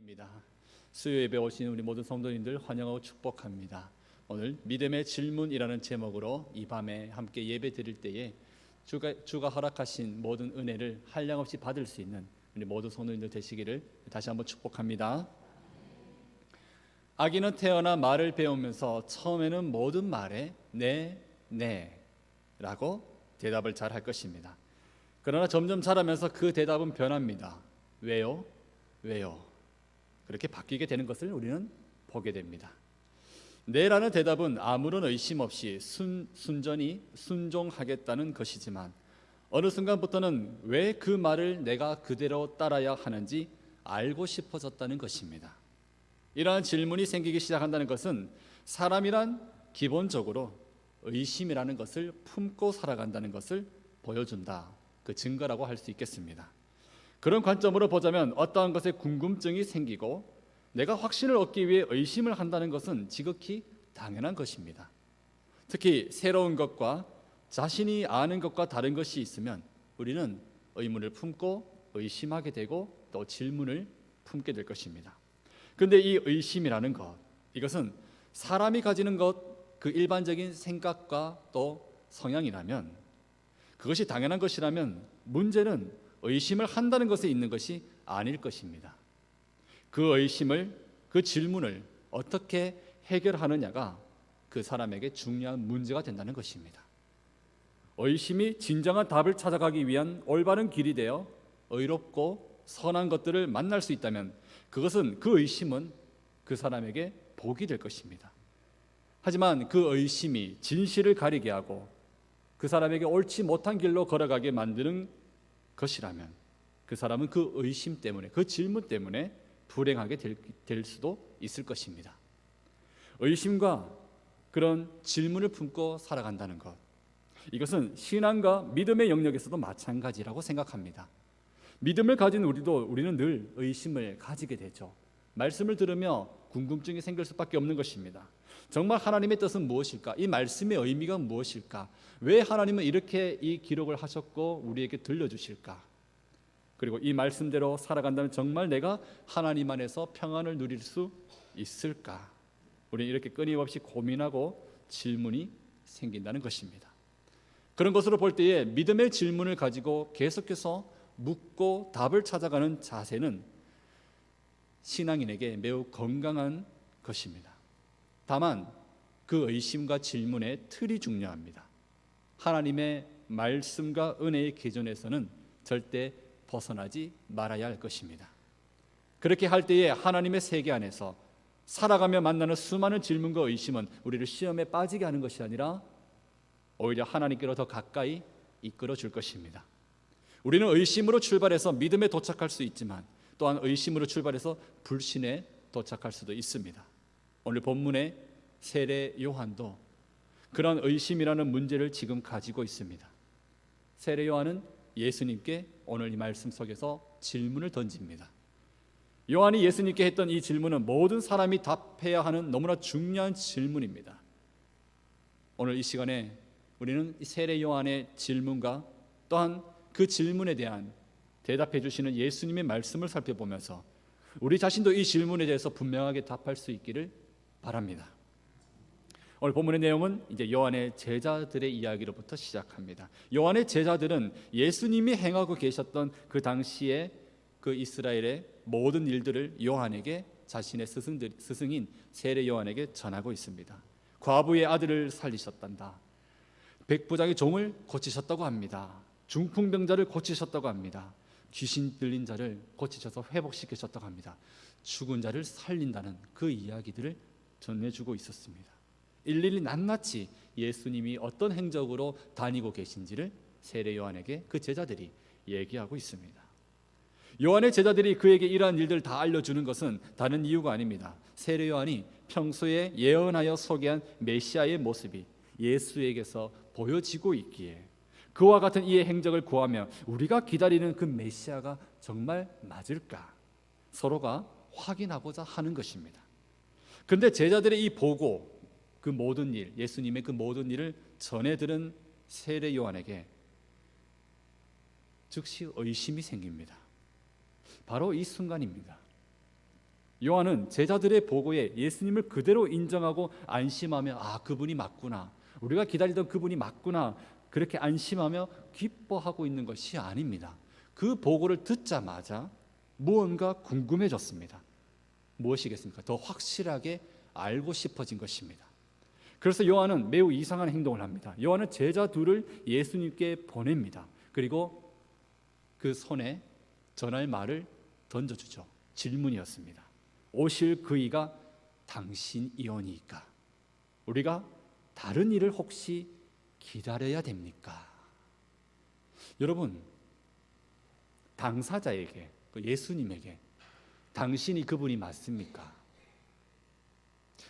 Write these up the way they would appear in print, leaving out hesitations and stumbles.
입니다. 수요 예배 오신 우리 모든 성도님들 환영하고 축복합니다. 오늘 믿음의 질문이라는 제목으로 이 밤에 함께 예배 드릴 때에 주가 허락하신 모든 은혜를 한량없이 받을 수 있는 우리 모든 성도님들 되시기를 다시 한번 축복합니다. 아기는 태어나 말을 배우면서 처음에는 모든 말에 네 라고 대답을 잘 할 것입니다. 그러나 점점 자라면서 그 대답은 변합니다. 왜요? 그렇게 바뀌게 되는 것을 우리는 보게 됩니다. 네라는 대답은 아무런 의심 없이 순전히 순종하겠다는 것이지만 어느 순간부터는 왜 그 말을 내가 그대로 따라야 하는지 알고 싶어졌다는 것입니다. 이러한 질문이 생기기 시작한다는 것은 사람이란 기본적으로 의심이라는 것을 품고 살아간다는 것을 보여준다, 그 증거라고 할 수 있겠습니다. 그런 관점으로 보자면 어떠한 것에 궁금증이 생기고 내가 확신을 얻기 위해 의심을 한다는 것은 지극히 당연한 것입니다. 특히 새로운 것과 자신이 아는 것과 다른 것이 있으면 우리는 의문을 품고 의심하게 되고 또 질문을 품게 될 것입니다. 그런데 이 의심이라는 것, 이것은 사람이 가지는 것, 그 일반적인 생각과 또 성향이라면, 그것이 당연한 것이라면 문제는 의심을 한다는 것에 있는 것이 아닐 것입니다. 그 의심을, 그 질문을 어떻게 해결하느냐가 그 사람에게 중요한 문제가 된다는 것입니다. 의심이 진정한 답을 찾아가기 위한 올바른 길이 되어 의롭고 선한 것들을 만날 수 있다면 그것은, 그 의심은 그 사람에게 복이 될 것입니다. 하지만 그 의심이 진실을 가리게 하고 그 사람에게 옳지 못한 길로 걸어가게 만드는 것이라면 그 사람은 그 의심 때문에, 그 질문 때문에 불행하게 될 수도 있을 것입니다. 의심과 그런 질문을 품고 살아간다는 것, 이것은 신앙과 믿음의 영역에서도 마찬가지라고 생각합니다. 믿음을 가진 우리는 늘 의심을 가지게 되죠. 말씀을 들으며 궁금증이 생길 수밖에 없는 것입니다. 정말 하나님의 뜻은 무엇일까? 이 말씀의 의미가 무엇일까? 왜 하나님은 이렇게 이 기록을 하셨고 우리에게 들려주실까? 그리고 이 말씀대로 살아간다면 정말 내가 하나님 안에서 평안을 누릴 수 있을까? 우리는 이렇게 끊임없이 고민하고 질문이 생긴다는 것입니다. 그런 것으로 볼 때에 믿음의 질문을 가지고 계속해서 묻고 답을 찾아가는 자세는 신앙인에게 매우 건강한 것입니다. 다만 그 의심과 질문의 틀이 중요합니다. 하나님의 말씀과 은혜의 기준에서는 절대 벗어나지 말아야 할 것입니다. 그렇게 할 때에 하나님의 세계 안에서 살아가며 만나는 수많은 질문과 의심은 우리를 시험에 빠지게 하는 것이 아니라 오히려 하나님께로 더 가까이 이끌어 줄 것입니다. 우리는 의심으로 출발해서 믿음에 도착할 수 있지만 또한 의심으로 출발해서 불신에 도착할 수도 있습니다. 오늘 본문의 세례 요한도 그런 의심이라는 문제를 지금 가지고 있습니다. 세례 요한은 예수님께 오늘 이 말씀 속에서 질문을 던집니다. 요한이 예수님께 했던 이 질문은 모든 사람이 답해야 하는 너무나 중요한 질문입니다. 오늘 이 시간에 우리는 이 세례 요한의 질문과 또한 그 질문에 대한 대답해 주시는 예수님의 말씀을 살펴보면서 우리 자신도 이 질문에 대해서 분명하게 답할 수 있기를 바랍니다. 오늘 본문의 내용은 이제 요한의 제자들의 이야기로부터 시작합니다. 요한의 제자들은 예수님이 행하고 계셨던 그 당시에 그 이스라엘의 모든 일들을 요한에게, 자신의 스승인 세례 요한에게 전하고 있습니다. 과부의 아들을 살리셨단다. 백부장의 종을 고치셨다고 합니다. 중풍병자를 고치셨다고 합니다. 귀신 들린 자를 고치셔서 회복시키셨다고 합니다. 죽은 자를 살린다는 그 이야기들을 전해주고 있었습니다. 일일이 낱낱이 예수님이 어떤 행적으로 다니고 계신지를 세례 요한에게 그 제자들이 얘기하고 있습니다. 요한의 제자들이 그에게 이러한 일들을 다 알려주는 것은 다른 이유가 아닙니다. 세례 요한이 평소에 예언하여 소개한 메시아의 모습이 예수에게서 보여지고 있기에 그와 같은 이의 행적을 구하며 우리가 기다리는 그 메시아가 정말 맞을까 서로가 확인하고자 하는 것입니다. 그런데 제자들의 이 보고, 그 모든 일, 예수님의 그 모든 일을 전해 들은 세례 요한에게 즉시 의심이 생깁니다. 바로 이 순간입니다. 요한은 제자들의 보고에 예수님을 그대로 인정하고 안심하며 그분이 맞구나, 우리가 기다리던 그분이 맞구나, 그렇게 안심하며 기뻐하고 있는 것이 아닙니다. 그 보고를 듣자마자 무언가 궁금해졌습니다. 무엇이겠습니까? 더 확실하게 알고 싶어진 것입니다. 그래서 요한은 매우 이상한 행동을 합니다. 요한은 제자 둘을 예수님께 보냅니다. 그리고 그 손에 전할 말을 던져주죠. 질문이었습니다. 오실 그이가 당신이오니까 우리가 다른 일을 혹시 기다려야 됩니까? 여러분, 당사자에게, 예수님에게 당신이 그분이 맞습니까?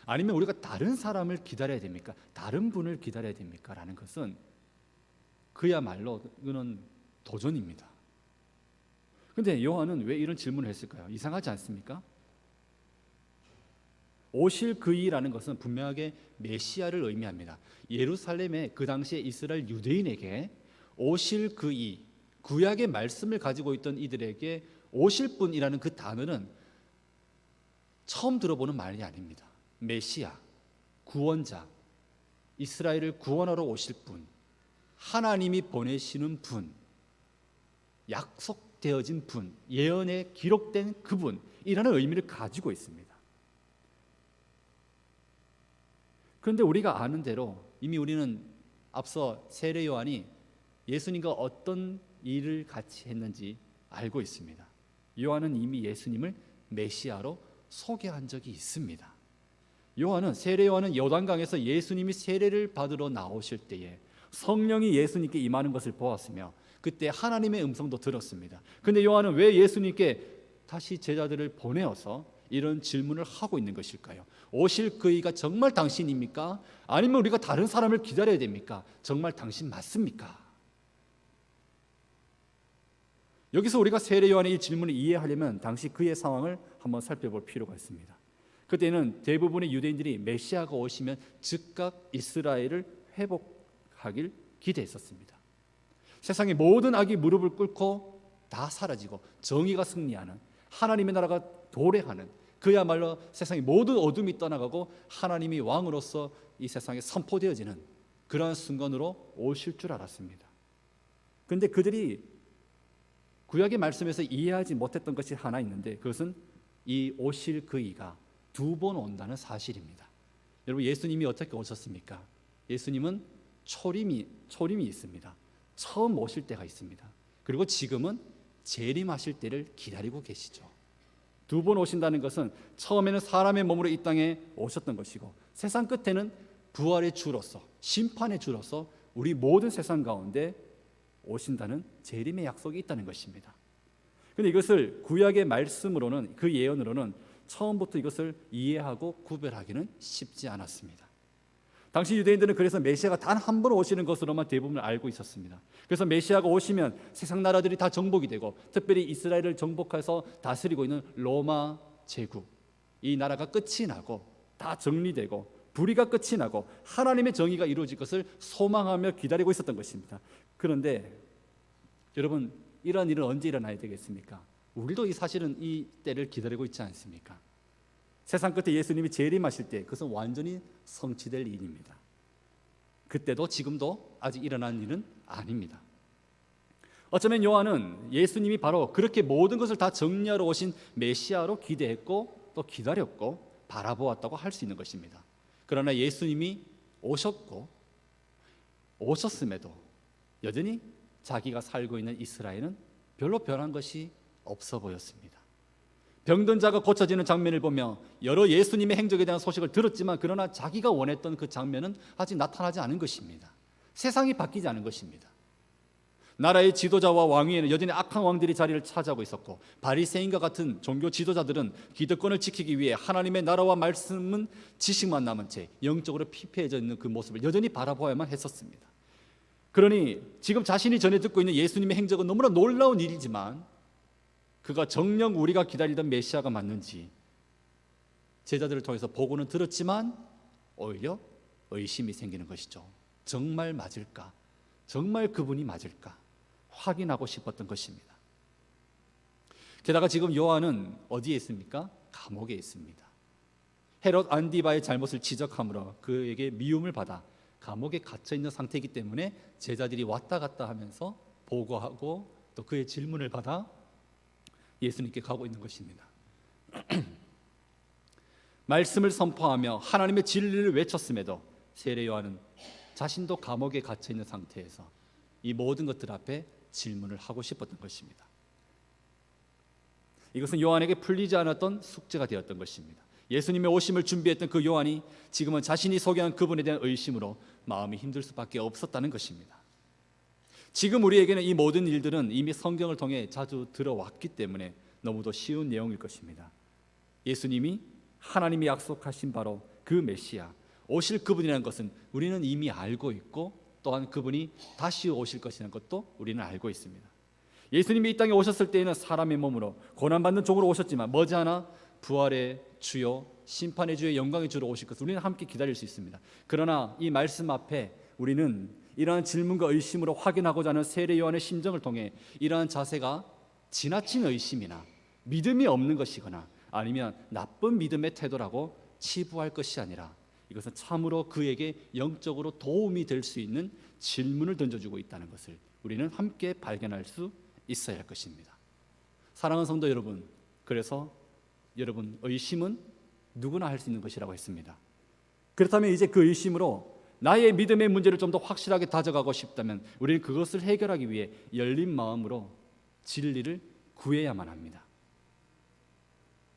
아니면 우리가 다른 사람을 기다려야 됩니까? 다른 분을 기다려야 됩니까? 라는 것은 그야말로 이거는 도전입니다. 그런데 요한은 왜 이런 질문을 했을까요? 이상하지 않습니까? 오실 그이라는 것은 분명하게 메시아를 의미합니다. 예루살렘의 그 당시에 이스라엘 유대인에게 오실 그이, 구약의 말씀을 가지고 있던 이들에게 오실 분이라는 그 단어는 처음 들어보는 말이 아닙니다. 메시아, 구원자, 이스라엘을 구원하러 오실 분, 하나님이 보내시는 분, 약속되어진 분, 예언에 기록된 그분이라는 의미를 가지고 있습니다. 그런데 우리가 아는 대로 이미 우리는 앞서 세례 요한이 예수님과 어떤 일을 같이 했는지 알고 있습니다. 요한은 이미 예수님을 메시아로 소개한 적이 있습니다. 세례 요한은 요단강에서 예수님이 세례를 받으러 나오실 때에 성령이 예수님께 임하는 것을 보았으며 그때 하나님의 음성도 들었습니다. 그런데 요한은 왜 예수님께 다시 제자들을 보내어서 이런 질문을 하고 있는 것일까요? 오실 그이가 정말 당신입니까? 아니면 우리가 다른 사람을 기다려야 됩니까? 정말 당신 맞습니까? 여기서 우리가 세례 요한의 이 질문을 이해하려면 당시 그의 상황을 한번 살펴볼 필요가 있습니다. 그때는 대부분의 유대인들이 메시아가 오시면 즉각 이스라엘을 회복하길 기대했었습니다. 세상의 모든 악이 무릎을 꿇고 다 사라지고 정의가 승리하는, 하나님의 나라가 도래하는, 그야말로 세상의 모든 어둠이 떠나가고 하나님이 왕으로서 이 세상에 선포되어지는 그러한 순간으로 오실 줄 알았습니다. 그런데 그들이 구약의 말씀에서 이해하지 못했던 것이 하나 있는데 그것은 이 오실 그이가 두 번 온다는 사실입니다. 여러분, 예수님이 어떻게 오셨습니까? 예수님은 초림이 있습니다. 처음 오실 때가 있습니다. 그리고 지금은 재림하실 때를 기다리고 계시죠. 두 번 오신다는 것은 처음에는 사람의 몸으로 이 땅에 오셨던 것이고 세상 끝에는 부활의 주로서, 심판의 주로서 우리 모든 세상 가운데 오신다는 재림의 약속이 있다는 것입니다. 그런데 이것을 구약의 말씀으로는, 그 예언으로는 처음부터 이것을 이해하고 구별하기는 쉽지 않았습니다. 당시 유대인들은 그래서 메시아가 단 한 번 오시는 것으로만 대부분 알고 있었습니다. 그래서 메시아가 오시면 세상 나라들이 다 정복이 되고 특별히 이스라엘을 정복해서 다스리고 있는 로마 제국, 이 나라가 끝이 나고 다 정리되고 불의가 끝이 나고 하나님의 정의가 이루어질 것을 소망하며 기다리고 있었던 것입니다. 그런데 여러분, 이러한 일은 언제 일어나야 되겠습니까? 우리도 사실은 이 때를 기다리고 있지 않습니까? 세상 끝에 예수님이 재림하실 때 그것은 완전히 성취될 일입니다. 그때도 지금도 아직 일어난 일은 아닙니다. 어쩌면 요한은 예수님이 바로 그렇게 모든 것을 다 정리하러 오신 메시아로 기대했고 또 기다렸고 바라보았다고 할 수 있는 것입니다. 그러나 예수님이 오셨음에도 여전히 자기가 살고 있는 이스라엘은 별로 변한 것이 없어 보였습니다. 병든 자가 고쳐지는 장면을 보며 여러 예수님의 행적에 대한 소식을 들었지만 그러나 자기가 원했던 그 장면은 아직 나타나지 않은 것입니다. 세상이 바뀌지 않은 것입니다. 나라의 지도자와 왕위에는 여전히 악한 왕들이 자리를 차지하고 있었고 바리새인과 같은 종교 지도자들은 기득권을 지키기 위해 하나님의 나라와 말씀은 지식만 남은 채 영적으로 피폐해져 있는 그 모습을 여전히 바라보아야만 했었습니다. 그러니 지금 자신이 전해 듣고 있는 예수님의 행적은 너무나 놀라운 일이지만 그가 정녕 우리가 기다리던 메시아가 맞는지 제자들을 통해서 보고는 들었지만 오히려 의심이 생기는 것이죠. 정말 맞을까? 정말 그분이 맞을까? 확인하고 싶었던 것입니다. 게다가 지금 요한은 어디에 있습니까? 감옥에 있습니다. 헤롯 안디바의 잘못을 지적함으로 그에게 미움을 받아 감옥에 갇혀 있는 상태이기 때문에 제자들이 왔다 갔다 하면서 보고하고 또 그의 질문을 받아 예수님께 가고 있는 것입니다. 말씀을 선포하며 하나님의 진리를 외쳤음에도 세례 요한은 자신도 감옥에 갇혀 있는 상태에서 이 모든 것들 앞에 질문을 하고 싶었던 것입니다. 이것은 요한에게 풀리지 않았던 숙제가 되었던 것입니다. 예수님의 오심을 준비했던 그 요한이 지금은 자신이 소개한 그분에 대한 의심으로 마음이 힘들 수밖에 없었다는 것입니다. 지금 우리에게는 이 모든 일들은 이미 성경을 통해 자주 들어왔기 때문에 너무도 쉬운 내용일 것입니다. 예수님이 하나님이 약속하신 바로 그 메시아, 오실 그분이라는 것은 우리는 이미 알고 있고 또한 그분이 다시 오실 것이라는 것도 우리는 알고 있습니다. 예수님이 이 땅에 오셨을 때에는 사람의 몸으로 고난받는 종으로 오셨지만 머지않아 부활의 주요, 심판의 주의 영광의 주로 오실 것을 우리는 함께 기다릴 수 있습니다. 그러나 이 말씀 앞에 우리는 이러한 질문과 의심으로 확인하고자 하는 세례 요한의 심정을 통해 이러한 자세가 지나친 의심이나 믿음이 없는 것이거나 아니면 나쁜 믿음의 태도라고 치부할 것이 아니라 이것은 참으로 그에게 영적으로 도움이 될 수 있는 질문을 던져주고 있다는 것을 우리는 함께 발견할 수 있어야 할 것입니다. 사랑하는 성도 여러분, 그래서 여러분 의심은 누구나 할 수 있는 것이라고 했습니다. 그렇다면 이제 그 의심으로 나의 믿음의 문제를 좀 더 확실하게 다져가고 싶다면 우리는 그것을 해결하기 위해 열린 마음으로 진리를 구해야만 합니다.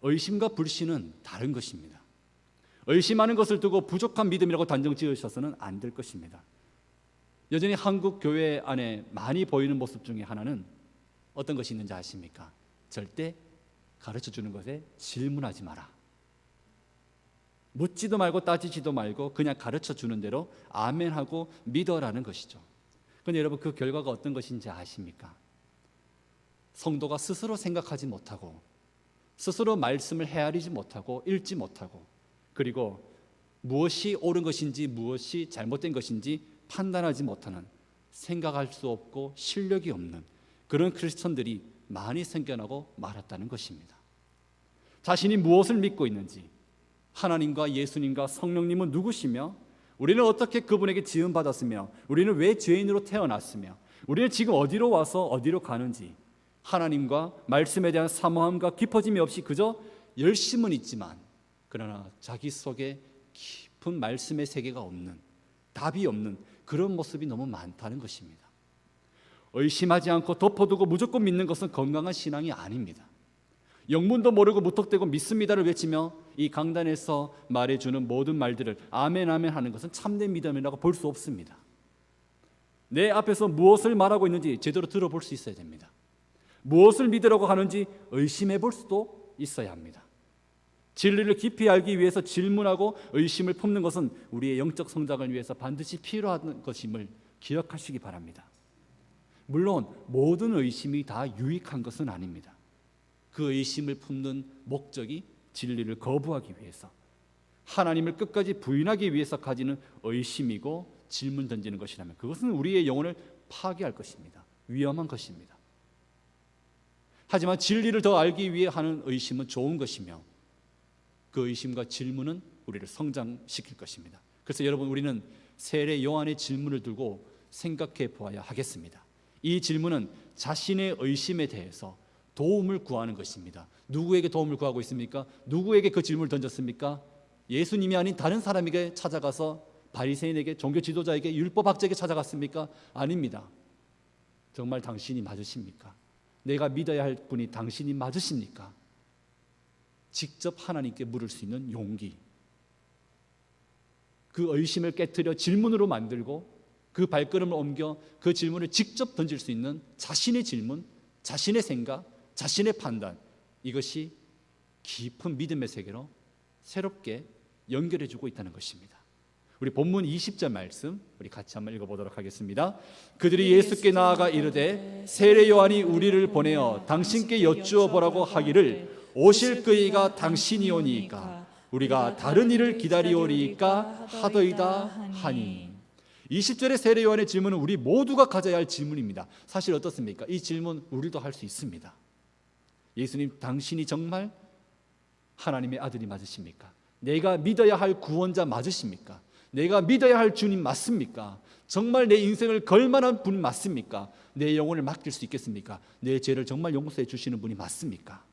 의심과 불신은 다른 것입니다. 의심하는 것을 두고 부족한 믿음이라고 단정 지으셔서는 안 될 것입니다. 여전히 한국 교회 안에 많이 보이는 모습 중에 하나는 어떤 것이 있는지 아십니까? 절대 가르쳐주는 것에 질문하지 마라. 묻지도 말고 따지지도 말고 그냥 가르쳐주는 대로 아멘하고 믿어라는 것이죠. 그런데 여러분 그 결과가 어떤 것인지 아십니까? 성도가 스스로 생각하지 못하고 스스로 말씀을 헤아리지 못하고 읽지 못하고 그리고 무엇이 옳은 것인지 무엇이 잘못된 것인지 판단하지 못하는 생각할 수 없고 실력이 없는 그런 크리스천들이 많이 생겨나고 말았다는 것입니다. 자신이 무엇을 믿고 있는지 하나님과 예수님과 성령님은 누구시며 우리는 어떻게 그분에게 지음받았으며 우리는 왜 죄인으로 태어났으며 우리는 지금 어디로 와서 어디로 가는지 하나님과 말씀에 대한 사모함과 깊어짐이 없이 그저 열심은 있지만 그러나 자기 속에 깊은 말씀의 세계가 없는 답이 없는 그런 모습이 너무 많다는 것입니다. 의심하지 않고 덮어두고 무조건 믿는 것은 건강한 신앙이 아닙니다. 영문도 모르고 무턱대고 믿습니다를 외치며 이 강단에서 말해주는 모든 말들을 아멘 아멘 하는 것은 참된 믿음이라고 볼 수 없습니다. 내 앞에서 무엇을 말하고 있는지 제대로 들어볼 수 있어야 됩니다. 무엇을 믿으라고 하는지 의심해 볼 수도 있어야 합니다. 진리를 깊이 알기 위해서 질문하고 의심을 품는 것은 우리의 영적 성장을 위해서 반드시 필요한 것임을 기억하시기 바랍니다. 물론 모든 의심이 다 유익한 것은 아닙니다. 그 의심을 품는 목적이 진리를 거부하기 위해서 하나님을 끝까지 부인하기 위해서 가지는 의심이고 질문 던지는 것이라면 그것은 우리의 영혼을 파괴할 것입니다. 위험한 것입니다. 하지만 진리를 더 알기 위해 하는 의심은 좋은 것이며 그 의심과 질문은 우리를 성장시킬 것입니다. 그래서 여러분 우리는 세례 요한의 질문을 두고 생각해 보아야 하겠습니다. 이 질문은 자신의 의심에 대해서 도움을 구하는 것입니다. 누구에게 도움을 구하고 있습니까? 누구에게 그 질문을 던졌습니까? 예수님이 아닌 다른 사람에게 찾아가서 바리새인에게 종교 지도자에게 율법학자에게 찾아갔습니까? 아닙니다. 정말 당신이 맞으십니까? 내가 믿어야 할 분이 당신이 맞으십니까? 직접 하나님께 물을 수 있는 용기, 그 의심을 깨트려 질문으로 만들고 그 발걸음을 옮겨 그 질문을 직접 던질 수 있는 자신의 질문, 자신의 생각, 자신의 판단, 이것이 깊은 믿음의 세계로 새롭게 연결해주고 있다는 것입니다. 우리 본문 20절 말씀 우리 같이 한번 읽어보도록 하겠습니다. 그들이 예수께 나아가 이르되 세례 요한이 우리를 보내어 당신께 여쭈어 보라고 하기를 오실 그이가 당신이오니이까 우리가 다른 일을 기다리오리이까 하더이다 하니. 20절의 세례 요한의 질문은 우리 모두가 가져야 할 질문입니다. 사실 어떻습니까? 이 질문 우리도 할 수 있습니다. 예수님 당신이 정말 하나님의 아들이 맞으십니까? 내가 믿어야 할 구원자 맞으십니까? 내가 믿어야 할 주님 맞습니까? 정말 내 인생을 걸 만한 분 맞습니까? 내 영혼을 맡길 수 있겠습니까? 내 죄를 정말 용서해 주시는 분이 맞습니까?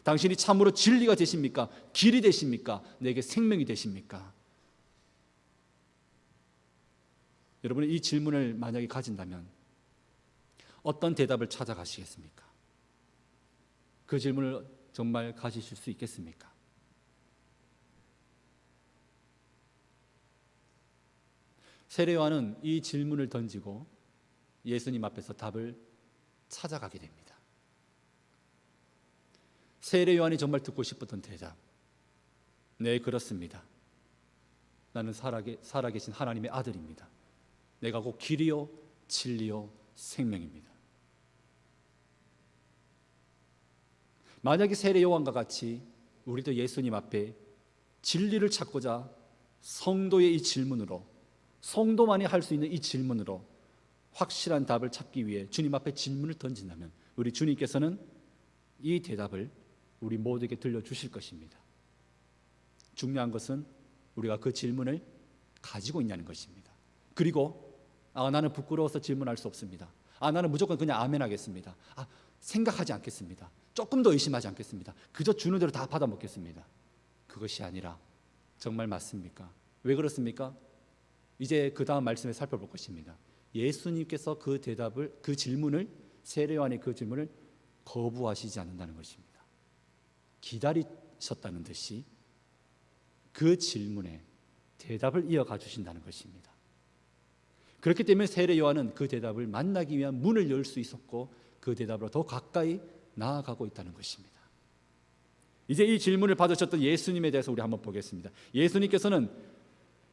당신이 참으로 진리가 되십니까? 길이 되십니까? 내게 생명이 되십니까? 여러분이 이 질문을 만약에 가진다면 어떤 대답을 찾아가시겠습니까? 그 질문을 정말 가지실 수 있겠습니까? 세례 요한은 이 질문을 던지고 예수님 앞에서 답을 찾아가게 됩니다. 세례 요한이 정말 듣고 싶었던 대답, 네, 그렇습니다. 나는 살아계신 하나님의 아들입니다. 내가 곧 길이요 진리요 생명입니다. 만약에 세례 요한과 같이 우리도 예수님 앞에 진리를 찾고자 성도의 이 질문으로, 성도만이 할 수 있는 이 질문으로 확실한 답을 찾기 위해 주님 앞에 질문을 던진다면 우리 주님께서는 이 대답을 우리 모두에게 들려주실 것입니다. 중요한 것은 우리가 그 질문을 가지고 있냐는 것입니다. 그리고 나는 부끄러워서 질문할 수 없습니다. 나는 무조건 그냥 아멘 하겠습니다. 생각하지 않겠습니다. 조금 더 의심하지 않겠습니다. 그저 주는 대로 다 받아 먹겠습니다. 그것이 아니라 정말 맞습니까? 왜 그렇습니까? 이제 그 다음 말씀에 살펴볼 것입니다. 예수님께서 그 대답을, 그 질문을, 세례 요한의 그 질문을 거부하시지 않는다는 것입니다. 기다리셨다는 듯이 그 질문에 대답을 이어가 주신다는 것입니다. 그렇기 때문에 세례 요한은 그 대답을 만나기 위한 문을 열 수 있었고 그 대답으로 더 가까이 나아가고 있다는 것입니다. 이제 이 질문을 받으셨던 예수님에 대해서 우리 한번 보겠습니다. 예수님께서는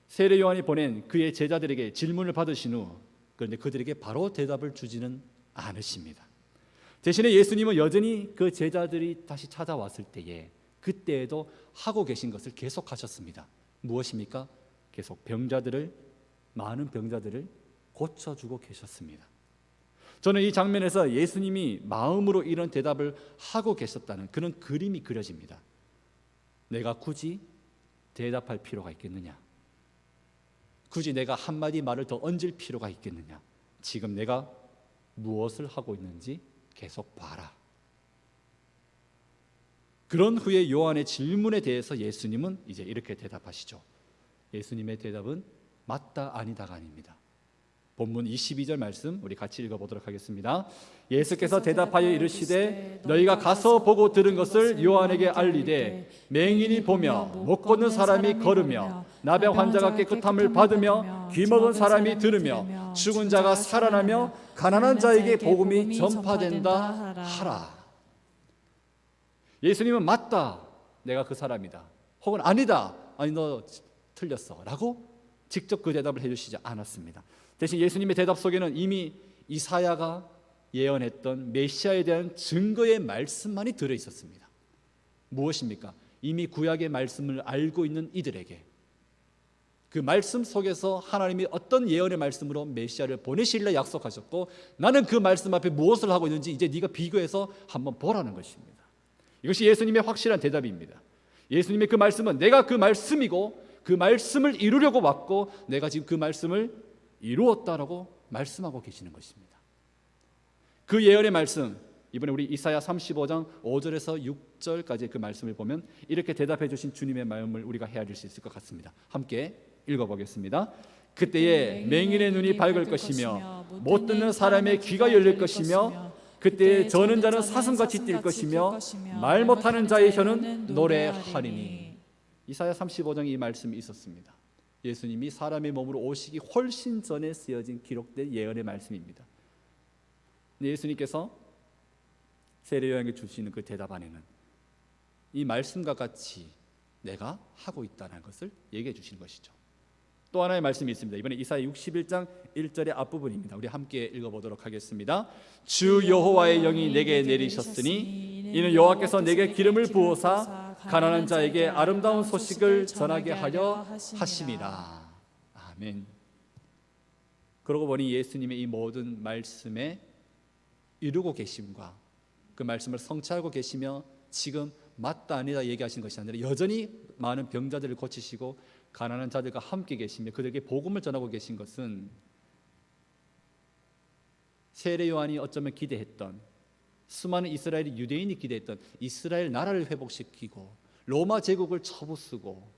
세례 요한이 보낸 그의 제자들에게 질문을 받으신 후 그런데 그들에게 바로 대답을 주지는 않으십니다. 대신에 예수님은 여전히 그 제자들이 다시 찾아왔을 때에 그때에도 하고 계신 것을 계속하셨습니다. 무엇입니까? 계속 많은 병자들을 고쳐주고 계셨습니다. 저는 이 장면에서 예수님이 마음으로 이런 대답을 하고 계셨다는 그런 그림이 그려집니다. 내가 굳이 대답할 필요가 있겠느냐? 굳이 내가 한마디 말을 더 얹을 필요가 있겠느냐? 지금 내가 무엇을 하고 있는지 계속 봐라. 그런 후에 요한의 질문에 대해서 예수님은 이제 이렇게 대답하시죠. 예수님의 대답은 맞다 아니다가 아닙니다. 본문 22절 말씀 우리 같이 읽어보도록 하겠습니다. 예수께서 대답하여 이르시되 너희가 가서 보고 들은 것을 요한에게 알리되 맹인이 보며 못 걷는 사람이 걸으며 나병 환자가 깨끗함을 받으며 귀 먹은 사람이 들으며 죽은 자가 살아나며 가난한 자에게 복음이 전파된다 하라. 예수님은 맞다, 내가 그 사람이다, 혹은 아니다, 아니 너 틀렸어 라고 직접 그 대답을 해주시지 않았습니다. 대신 예수님의 대답 속에는 이미 이사야가 예언했던 메시아에 대한 증거의 말씀만이 들어있었습니다. 무엇입니까? 이미 구약의 말씀을 알고 있는 이들에게 그 말씀 속에서 하나님이 어떤 예언의 말씀으로 메시아를 보내시리라 약속하셨고 나는 그 말씀 앞에 무엇을 하고 있는지 이제 네가 비교해서 한번 보라는 것입니다. 이것이 예수님의 확실한 대답입니다. 예수님의 그 말씀은 내가 그 말씀이고 그 말씀을 이루려고 왔고 내가 지금 그 말씀을 이루었다라고 말씀하고 계시는 것입니다. 그 예언의 말씀, 이번에 우리 이사야 35장 5절에서 6절까지 그 말씀을 보면 이렇게 대답해 주신 주님의 마음을 우리가 헤아릴 수 있을 것 같습니다. 함께 읽어보겠습니다. 그때에 맹인의 눈이 밝을 것이며 못 듣는 사람의 귀가 열릴 것이며 그때에 저는 자는 사슴같이 뛸 것이며 말 못하는 자의 혀는 노래하리니. 이사야 35장 이 말씀이 있었습니다. 예수님이 사람의 몸으로 오시기 훨씬 전에 쓰여진 기록된 예언의 말씀입니다. 예수님께서 세례 요한에게 주시는 그 대답 안에는 이 말씀과 같이 내가 하고 있다는 것을 얘기해 주시는 것이죠. 또 하나의 말씀이 있습니다. 이번에 이사야 61장 1절의 앞부분입니다. 우리 함께 읽어보도록 하겠습니다. 주 여호와의 영이 내게 내리셨으니 이는 여호와께서 내게 기름을 부어사 가난한 자에게 아름다운 소식을 전하게 하려 하심이라. 아멘. 그러고 보니 예수님의 이 모든 말씀에 이루고 계심과 그 말씀을 성취하고 계시며 지금 맞다 아니다 얘기하시는 것이 아니라 여전히 많은 병자들을 고치시고 가난한 자들과 함께 계시며 그들에게 복음을 전하고 계신 것은 세례 요한이 어쩌면 기대했던, 수많은 이스라엘 유대인이 기대했던 이스라엘 나라를 회복시키고 로마 제국을 쳐부수고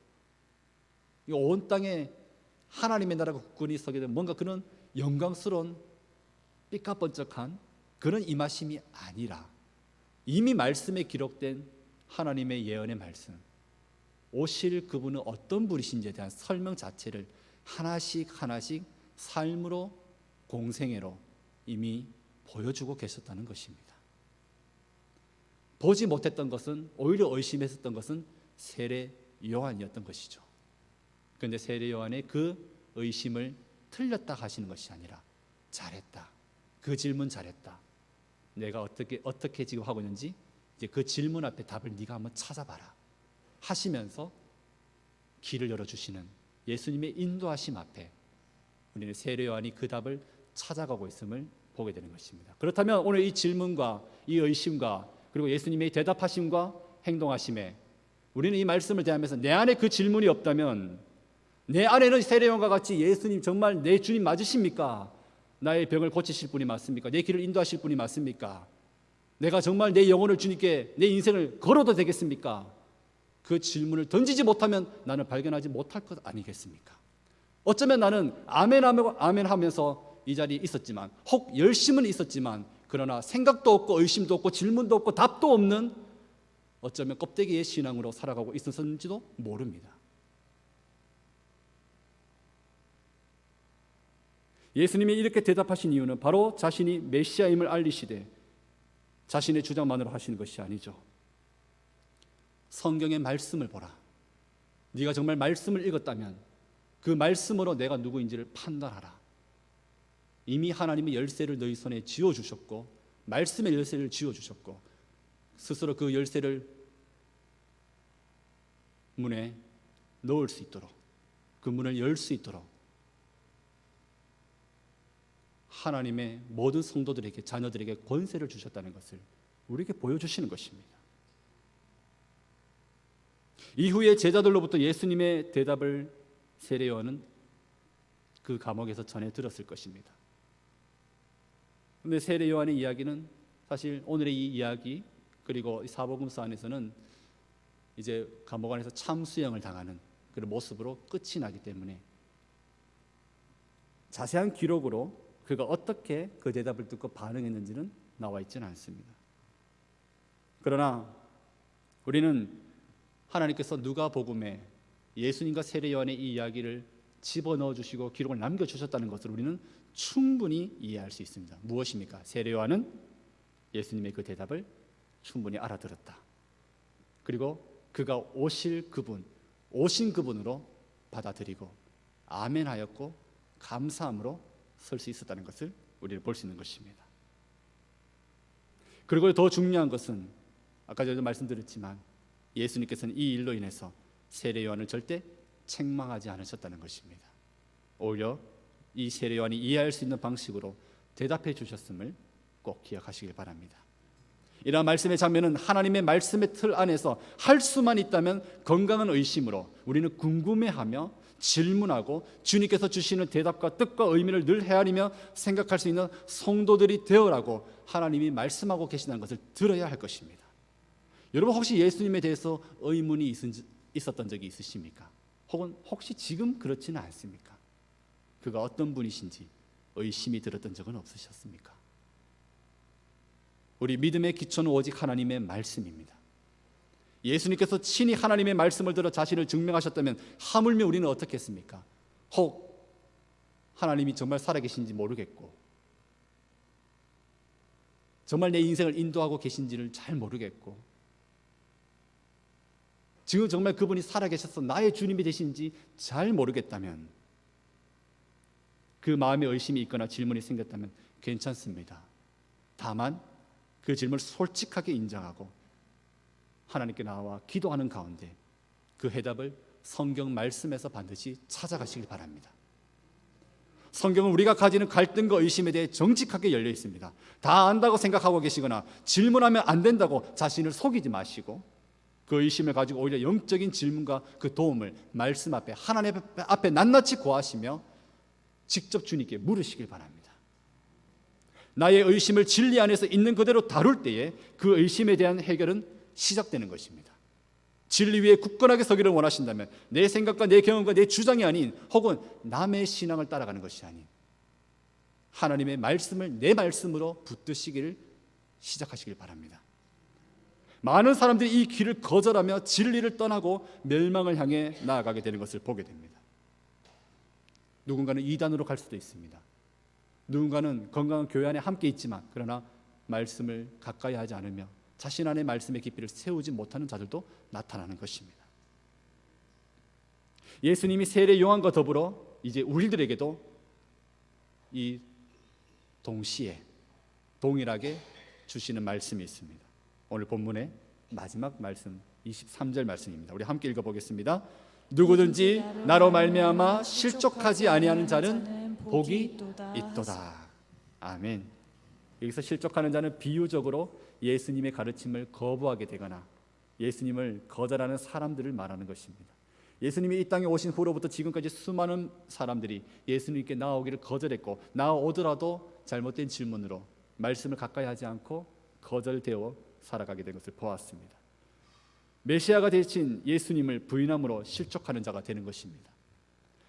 온 땅에 하나님의 나라가 굳건히 서게 된 뭔가 그런 영광스러운 삐까번쩍한 그런 임하심이 아니라 이미 말씀에 기록된 하나님의 예언의 말씀, 오실 그분은 어떤 분이신지에 대한 설명 자체를 하나씩 하나씩 삶으로 공생애로 이미 보여주고 계셨다는 것입니다. 보지 못했던 것은, 오히려 의심했었던 것은 세례 요한이었던 것이죠. 그런데 세례 요한의 그 의심을 틀렸다 하시는 것이 아니라 잘했다, 그 질문 잘했다, 내가 어떻게 지금 하고 있는지 이제 그 질문 앞에 답을 네가 한번 찾아봐라 하시면서 길을 열어주시는 예수님의 인도하심 앞에 우리는 세례 요한이 그 답을 찾아가고 있음을 보게 되는 것입니다. 그렇다면 오늘 이 질문과 이 의심과 그리고 예수님의 대답하심과 행동하심에 우리는 이 말씀을 대하면서 내 안에 그 질문이 없다면, 내 안에는 세례 요한과 같이 예수님 정말 내 주님 맞으십니까? 나의 병을 고치실 분이 맞습니까? 내 길을 인도하실 분이 맞습니까? 내가 정말 내 영혼을 주님께 내 인생을 걸어도 되겠습니까? 그 질문을 던지지 못하면 나는 발견하지 못할 것 아니겠습니까? 어쩌면 나는 아멘 하면서 이 자리에 있었지만, 혹 열심은 있었지만, 그러나 생각도 없고 의심도 없고 질문도 없고 답도 없는 어쩌면 껍데기의 신앙으로 살아가고 있었는지도 모릅니다. 예수님이 이렇게 대답하신 이유는 바로 자신이 메시아임을 알리시되 자신의 주장만으로 하시는 것이 아니죠. 성경의 말씀을 보라. 네가 정말 말씀을 읽었다면 그 말씀으로 내가 누구인지를 판단하라. 이미 하나님이 열쇠를 너희 손에 쥐어주셨고, 말씀의 열쇠를 쥐어주셨고, 스스로 그 열쇠를 문에 넣을 수 있도록, 그 문을 열 수 있도록 하나님의 모든 성도들에게, 자녀들에게 권세를 주셨다는 것을 우리에게 보여주시는 것입니다. 이후에 제자들로부터 예수님의 대답을 세례 요한은 그 감옥에서 전해 들었을 것입니다. 그런데 세례 요한의 이야기는 사실 오늘의 이 이야기, 그리고 이 사복음서 안에서는 이제 감옥 안에서 참수형을 당하는 그런 모습으로 끝이 나기 때문에 자세한 기록으로 그가 어떻게 그 대답을 듣고 반응했는지는 나와 있지는 않습니다. 그러나 우리는 하나님께서 누가복음에 예수님과 세례 요한의 이 이야기를 집어넣어 주시고 기록을 남겨주셨다는 것을 우리는 충분히 이해할 수 있습니다. 무엇입니까? 세례 요한은 예수님의 그 대답을 충분히 알아들었다. 그리고 그가 오신 그분으로 받아들이고 아멘하였고 감사함으로 설 수 있었다는 것을 우리는 볼 수 있는 것입니다. 그리고 더 중요한 것은 아까 저도 말씀드렸지만 예수님께서는 이 일로 인해서 세례 요한을 절대 책망하지 않으셨다는 것입니다. 오히려 이 세례 요한이 이해할 수 있는 방식으로 대답해 주셨음을 꼭 기억하시길 바랍니다. 이러한 말씀의 장면은 하나님의 말씀의 틀 안에서 할 수만 있다면 건강한 의심으로 우리는 궁금해하며 질문하고 주님께서 주시는 대답과 뜻과 의미를 늘 헤아리며 생각할 수 있는 성도들이 되어라고 하나님이 말씀하고 계시다는 것을 들어야 할 것입니다. 여러분 혹시 예수님에 대해서 의문이 있었던 적이 있으십니까? 혹은 혹시 지금 그렇지는 않습니까? 그가 어떤 분이신지 의심이 들었던 적은 없으셨습니까? 우리 믿음의 기초는 오직 하나님의 말씀입니다. 예수님께서 친히 하나님의 말씀을 들어 자신을 증명하셨다면 하물며 우리는 어떻게 했습니까? 혹 하나님이 정말 살아계신지 모르겠고 정말 내 인생을 인도하고 계신지를 잘 모르겠고 지금 정말 그분이 살아계셔서 나의 주님이 되신지 잘 모르겠다면, 그 마음에 의심이 있거나 질문이 생겼다면 괜찮습니다. 다만 그 질문을 솔직하게 인정하고 하나님께 나와 기도하는 가운데 그 해답을 성경 말씀에서 반드시 찾아가시길 바랍니다. 성경은 우리가 가지는 갈등과 의심에 대해 정직하게 열려 있습니다. 다 안다고 생각하고 계시거나 질문하면 안 된다고 자신을 속이지 마시고 그 의심을 가지고 오히려 영적인 질문과 그 도움을 말씀 앞에 하나님 앞에 낱낱이 구하시며 직접 주님께 물으시길 바랍니다. 나의 의심을 진리 안에서 있는 그대로 다룰 때에 그 의심에 대한 해결은 시작되는 것입니다. 진리 위에 굳건하게 서기를 원하신다면 내 생각과 내 경험과 내 주장이 아닌 혹은 남의 신앙을 따라가는 것이 아닌 하나님의 말씀을 내 말씀으로 붙드시기를 시작하시길 바랍니다. 많은 사람들이 이 길을 거절하며 진리를 떠나고 멸망을 향해 나아가게 되는 것을 보게 됩니다. 누군가는 이단으로 갈 수도 있습니다. 누군가는 건강한 교회 안에 함께 있지만 그러나 말씀을 가까이 하지 않으며 자신 안에 말씀의 깊이를 세우지 못하는 자들도 나타나는 것입니다. 예수님이 세례 요한과 더불어 이제 우리들에게도 이 동시에 동일하게 주시는 말씀이 있습니다. 오늘 본문의 마지막 말씀 23절 말씀입니다. 우리 함께 읽어보겠습니다. 누구든지 나로 말미암아 실족하지 아니하는 자는 복이 있도다. 아멘. 여기서 실족하는 자는 비유적으로 예수님의 가르침을 거부하게 되거나 예수님을 거절하는 사람들을 말하는 것입니다. 예수님이 이 땅에 오신 후로부터 지금까지 수많은 사람들이 예수님께 나오기를 거절했고 나오더라도 잘못된 질문으로 말씀을 가까이 하지 않고 거절되어 살아가게 된 것을 보았습니다. 메시아가 되신 예수님을 부인함으로 실족하는 자가 되는 것입니다.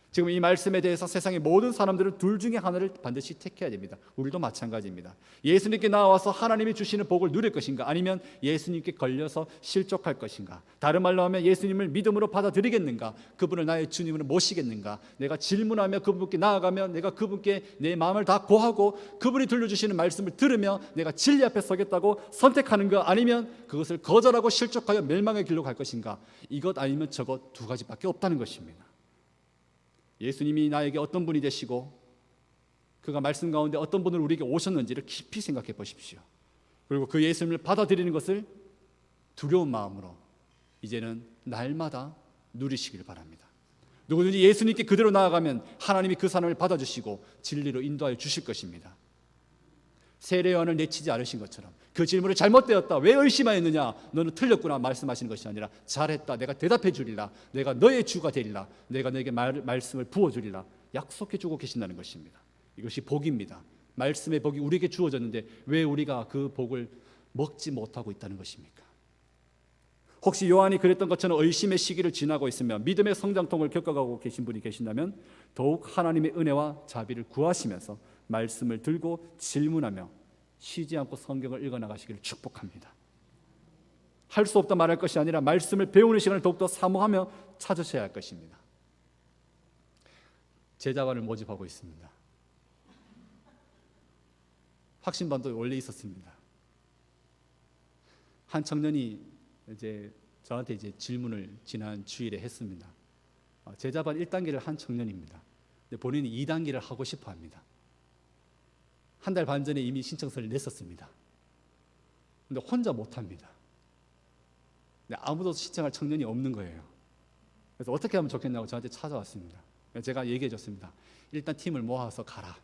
지금 이 말씀에 대해서 세상의 모든 사람들은 둘 중에 하나를 반드시 택해야 됩니다. 우리도 마찬가지입니다. 예수님께 나와서 하나님이 주시는 복을 누릴 것인가 아니면 예수님께 걸려서 실족할 것인가. 다른 말로 하면 예수님을 믿음으로 받아들이겠는가, 그분을 나의 주님으로 모시겠는가. 내가 질문하며 그분께 나아가며 내가 그분께 내 마음을 다 고하고 그분이 들려주시는 말씀을 들으며 내가 진리 앞에 서겠다고 선택하는 거 아니면 그것을 거절하고 실족하여 멸망의 길로 갈 것인가. 이것 아니면 저것 두 가지밖에 없다는 것입니다. 예수님이 나에게 어떤 분이 되시고 그가 말씀 가운데 어떤 분을 우리에게 오셨는지를 깊이 생각해 보십시오. 그리고 그 예수님을 받아들이는 것을 두려운 마음으로 이제는 날마다 누리시길 바랍니다. 누구든지 예수님께 그대로 나아가면 하나님이 그 사람을 받아주시고 진리로 인도하여 주실 것입니다. 세례 요한을 내치지 않으신 것처럼 그 질문을 잘못되었다, 왜 의심하였느냐, 너는 틀렸구나 말씀하시는 것이 아니라 잘했다, 내가 대답해 주리라, 내가 너의 주가 되리라, 내가 너에게 말씀을 부어주리라 약속해 주고 계신다는 것입니다. 이것이 복입니다. 말씀의 복이 우리에게 주어졌는데 왜 우리가 그 복을 먹지 못하고 있다는 것입니까? 혹시 요한이 그랬던 것처럼 의심의 시기를 지나고 있으며 믿음의 성장통을 겪어가고 계신 분이 계신다면 더욱 하나님의 은혜와 자비를 구하시면서 말씀을 들고 질문하며 쉬지 않고 성경을 읽어나가시기를 축복합니다. 할 수 없다 말할 것이 아니라 말씀을 배우는 시간을 더욱더 사모하며 찾으셔야 할 것입니다. 제자반을 모집하고 있습니다. 확신반도 원래 있었습니다. 한 청년이 저한테 질문을 지난 주일에 했습니다. 제자반 1단계를 한 청년입니다. 근데 본인이 2단계를 하고 싶어 합니다. 한 달 반 전에 이미 신청서를 냈었습니다. 근데 혼자 못합니다. 근데 아무도 신청할 청년이 없는 거예요. 그래서 어떻게 하면 좋겠냐고 저한테 찾아왔습니다. 제가 얘기해 줬습니다. 일단 팀을 모아서 가라.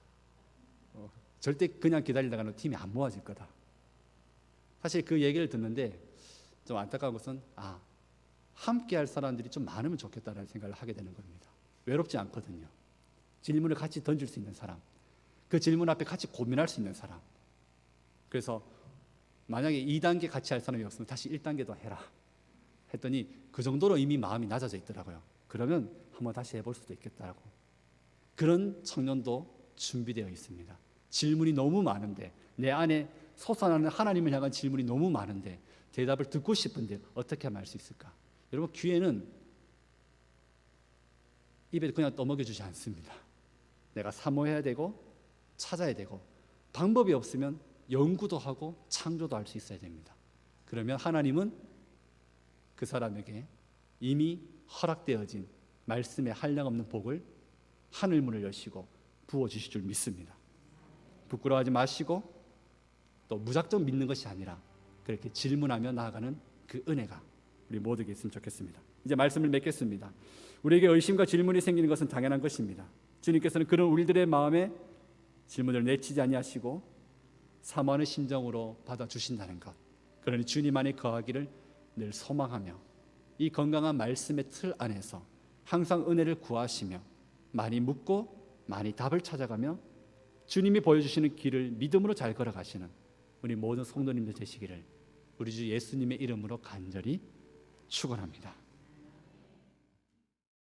절대 그냥 기다리다가는 팀이 안 모아질 거다. 사실 그 얘기를 듣는데 좀 안타까운 것은 함께 할 사람들이 좀 많으면 좋겠다라는 생각을 하게 되는 겁니다. 외롭지 않거든요. 질문을 같이 던질 수 있는 사람, 그 질문 앞에 같이 고민할 수 있는 사람. 그래서 만약에 2단계 같이 할 사람이 없으면 다시 1단계도 해라 했더니 그 정도로 이미 마음이 낮아져 있더라고요. 그러면 한번 다시 해볼 수도 있겠다라고. 그런 청년도 준비되어 있습니다. 질문이 너무 많은데, 내 안에 솟아나는 하나님을 향한 질문이 너무 많은데 대답을 듣고 싶은데 어떻게 하면 할 수 있을까? 여러분, 기회는 입에 그냥 떠먹여주지 않습니다. 내가 사모해야 되고 찾아야 되고, 방법이 없으면 연구도 하고 창조도 할 수 있어야 됩니다. 그러면 하나님은 그 사람에게 이미 허락되어진 말씀의 한량없는 복을, 하늘문을 여시고 부어주실 줄 믿습니다. 부끄러워하지 마시고 또 무작정 믿는 것이 아니라 그렇게 질문하며 나아가는 그 은혜가 우리 모두에게 있으면 좋겠습니다. 이제 말씀을 맺겠습니다. 우리에게 의심과 질문이 생기는 것은 당연한 것입니다. 주님께서는 그런 우리들의 마음에 질문을 내치지 아니하시고 사모하는 심정으로 받아주신다는 것, 그러니 주님 안에 거하기를 늘 소망하며 이 건강한 말씀의 틀 안에서 항상 은혜를 구하시며 많이 묻고 많이 답을 찾아가며 주님이 보여주시는 길을 믿음으로 잘 걸어가시는 우리 모든 성도님들 되시기를 우리 주 예수님의 이름으로 간절히 축원합니다.